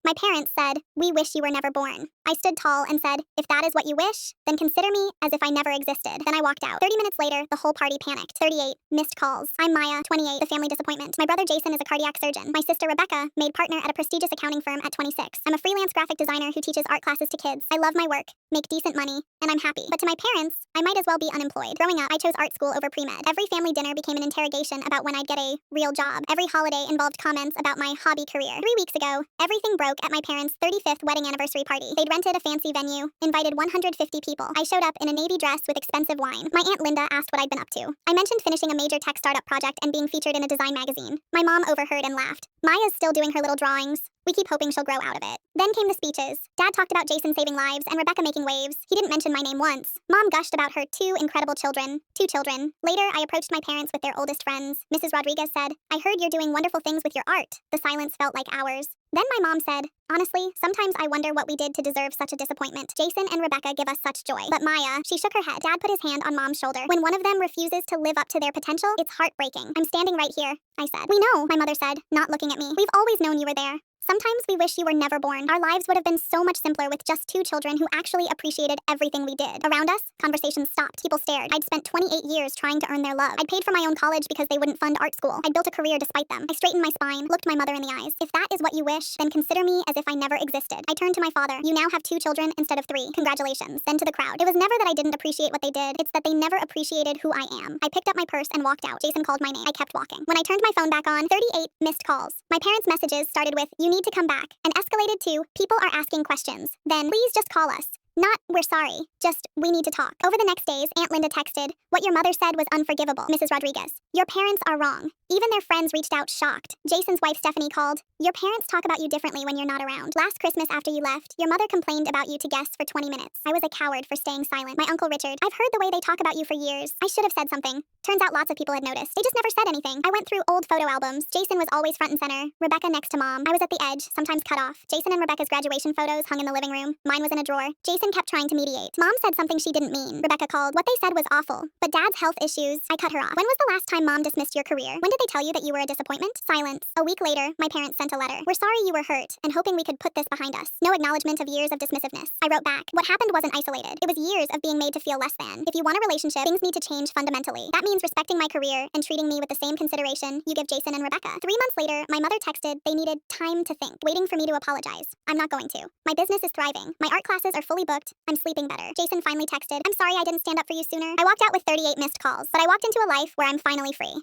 My parents said, "We wish you were never born." I stood tall and said, "If that is what you wish, then consider me as if I never existed." Then I walked out. 30 minutes later, the whole party panicked. 38 missed calls. I'm Maya, 28, the family disappointment. My brother Jason is a cardiac surgeon. My sister Rebecca, made partner at a prestigious accounting firm at 26. I'm a freelance graphic designer who teaches art classes to kids. I love my work, make decent money, and I'm happy. But to my parents, I might as well be unemployed. Growing up, I chose art school over pre-med. Every family dinner became an interrogation about when I'd get a real job. Every holiday involved comments about my hobby career. 3 weeks ago, everything broke at my parents' 35th wedding anniversary party. They'd rented a fancy venue, invited 150 people. I showed up in a navy dress with expensive wine. My Aunt Linda asked what I'd been up to. I mentioned finishing a major tech startup project and being featured in a design magazine. My mom overheard and laughed. Maya's still doing her little drawings. We keep hoping she'll grow out of it. Then came the speeches. Dad talked about Jason saving lives and Rebecca making waves. He didn't mention my name once. Mom gushed about her two incredible children. 2 children. Later, I approached my parents with their oldest friends. Mrs. Rodriguez said, "I heard you're doing wonderful things with your art." The silence felt like hours. Then my mom said, "Honestly, sometimes I wonder what we did to deserve such a disappointment. Jason and Rebecca give us such joy." But Maya, she shook her head. Dad put his hand on Mom's shoulder. "When one of them refuses to live up to their potential, it's heartbreaking." "I'm standing right here," I said. "We know," my mother said, not looking at me. "We've always known you were there. Sometimes we wish you were never born. Our lives would have been so much simpler with just 2 children who actually appreciated everything we did." Around us, conversations stopped. People stared. I'd spent 28 years trying to earn their love. I'd paid for my own college because they wouldn't fund art school. I'd built a career despite them. I straightened my spine, looked my mother in the eyes. "If that is what you wish, then consider me as if I never existed." I turned to my father. "You now have 2 children instead of 3. Congratulations." Then to the crowd. It was never that I didn't appreciate what they did. It's that they never appreciated who I am. I picked up my purse and walked out. Jason called my name. I kept walking. When I turned my phone back on, 38 missed calls. My parents' messages started with, "You need to come back," and escalated to, "People are asking questions." Then, "Please just call us." Not, "We're sorry. Just, we need to talk." Over the next days, Aunt Linda texted, "What your mother said was unforgivable, Mrs. Rodriguez. Your parents are wrong." Even their friends reached out shocked. Jason's wife Stephanie called, "Your parents talk about you differently when you're not around. Last Christmas after you left, your mother complained about you to guests for 20 minutes. I was a coward for staying silent." My Uncle Richard, "I've heard the way they talk about you for years. I should have said something." Turns out lots of people had noticed. They just never said anything. I went through old photo albums. Jason was always front and center. Rebecca next to Mom. I was at the edge, sometimes cut off. Jason and Rebecca's graduation photos hung in the living room. Mine was in a drawer. Jason kept trying to mediate. Mom said something she didn't mean. Rebecca called. What they said was awful. But Dad's health issues. I cut her off. "When was the last time Mom dismissed your career? When did they tell you that you were a disappointment?" Silence. A week later, my parents sent a letter. "We're sorry you were hurt, and hoping we could put this behind us." No acknowledgement of years of dismissiveness. I wrote back. What happened wasn't isolated. It was years of being made to feel less than. If you want a relationship, things need to change fundamentally. That means respecting my career and treating me with the same consideration you give Jason and Rebecca. 3 months later, my mother texted they needed time to think, waiting for me to apologize. I'm not going to. My business is thriving. My art classes are fully booked. I'm sleeping better. Jason finally texted, "I'm sorry I didn't stand up for you sooner." I walked out with 38 missed calls, but I walked into a life where I'm finally free.